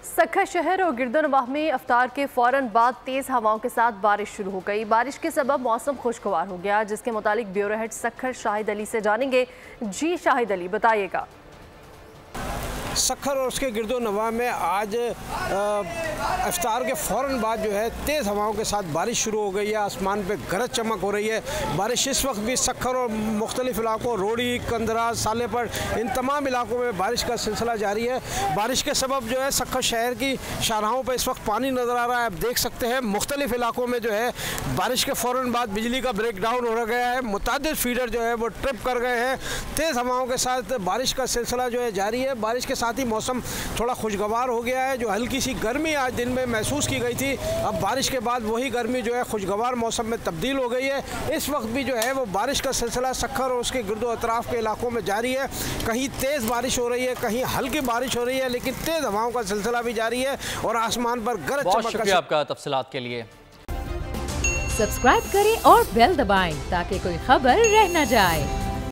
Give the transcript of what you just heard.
सक्खर शहर और गिरदोनवाह में इफ्तार के फौरन बाद तेज हवाओं के साथ बारिश शुरू हो गई। बारिश के सबब मौसम खुशगवार हो गया, जिसके मुतालिक ब्यूरो हेड सक्खर शाहिद अली से जानेंगे। जी शाहिद अली, बताइएगा। सक्खर और उसके गिरदोनवाह में आज इफ्तार के फ़ौरन बाद जो है तेज़ हवाओं के साथ बारिश शुरू हो गई है। आसमान पे गरज चमक हो रही है। बारिश इस वक्त भी सक्खर और मुख्तलिफ इलाकों रोड़ी, कंदरा, सालेपड़, इन तमाम इलाकों में बारिश का सिलसिला जारी है। बारिश के सबब जो है सक्खर शहर की शाहराहों पर इस वक्त पानी नज़र आ रहा है। आप देख सकते हैं मुख्तलिफ इलाकों में जो है बारिश के फ़ौरन बाद बिजली का ब्रेक डाउन हो गया है। मुतादिद फीडर जो है वो ट्रिप कर गए हैं। तेज़ हवाओं के साथ बारिश का सिलसिला जो है जारी है। बारिश के साथ ही मौसम थोड़ा खुशगवार हो गया है। जो हल्की सी गर्मी आज दिन में महसूस की गई थी, अब बारिश के बाद वही गर्मी जो है खुशगवार मौसम में तब्दील हो गई है। इस वक्त भी जो है वो बारिश का सिलसिला सक्खर और उसके गिरदो अतराफ़ के इलाकों में जारी है। कहीं तेज़ बारिश हो रही है, कहीं हल्की बारिश हो रही है, लेकिन तेज़ हवाओं का सिलसिला भी जारी है और आसमान पर गरज चमक। बहुत शुक्रिया आपका तफसीलात के लिए। सब्सक्राइब करें और बेल दबाएं ताकि कोई खबर रह न जाए।